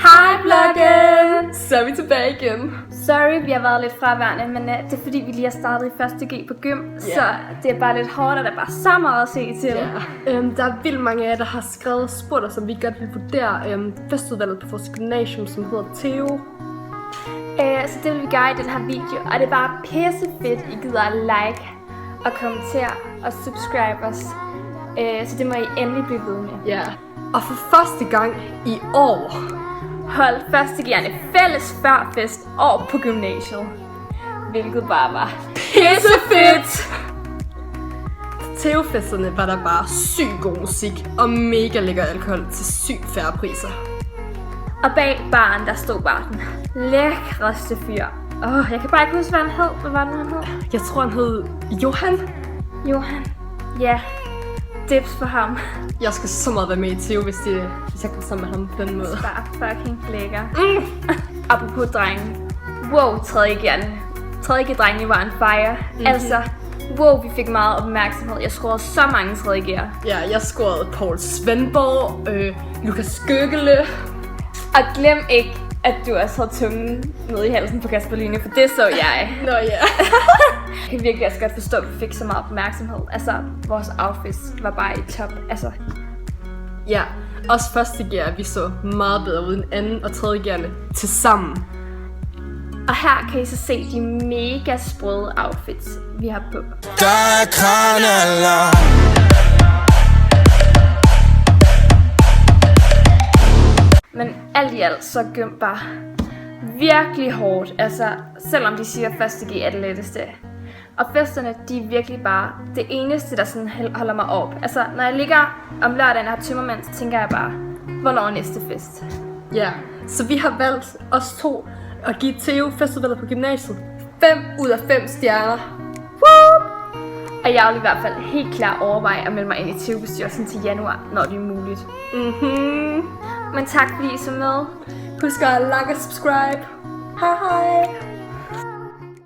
Hej bloggen! Så er vi tilbage igen. Sorry, vi har været lidt fraværende, men det er fordi vi lige har startet i 1. G på gym, så det er bare lidt hårdt, og der er bare så meget at se til. Der er vildt mange af jer, der har spurgt os, om vi godt vil vurdere festudvalget på vores gymnasium, som hedder Theo. Så det vil vi gøre i den her video, og det er bare pisse fedt, I gider at like og kommentere og subscribe os. Så det må I endelig blive ved med. Ja. Og for første gang i år hold 1.G'erne fælles førfest år på gymnasiet. Hvilket bare var pissefedt! Theo-festerne var der bare sygt god musik og mega lækker alkohol til sygt færre priser. Og bag baren, der stod bare den lækreste fyr. Jeg kan bare ikke huske, hvad han hed. Hvad var det, han hed? Jeg tror, han hed Johan. Johan. Ja. Dips for ham. Jeg skal så meget være med i Theo, hvis jeg går sammen med ham på den måde. Bare fucking lækker. Apropos drenge. Wow, 3.G-drengene var en fire. Altså, wow, vi fik meget opmærksomhed. Jeg scorede så mange 3.G'er. Ja, jeg scorede Paul Svendborg, Lukas Gøgele. Og glem ikke, at du også havde tungen nede i halsen på Kasper Lyne, for det så jeg. Nå ja. Jeg kan virkelig også godt forstå, at vi fik så meget opmærksomhed. Altså, vores outfits var bare i top. Altså. Ja, også 1.G'er, vi så meget bedre ud end 2. og 3.G'erne til sammen. Og her kan I så se de mega sprøde outfits, vi har på. Men alt i alt så gym bare virkelig hårdt. Altså, selvom de siger, at 1.G er det letteste. Og festerne, de er virkelig bare det eneste, der sådan holder mig op. Altså, når jeg ligger om lørdagen og har tømmermænd, så tænker jeg bare, hvornår er næste fest? Ja, så vi har valgt os to at give Theo festudvalget på gymnasiet 5 ud af 5 stjerner. Woo! Og jeg vil i hvert fald helt klart overveje at melde mig ind i Theo-bestyrelsen til januar, når det er muligt. Men tak fordi I så med. Husk at like og subscribe. Hej hej!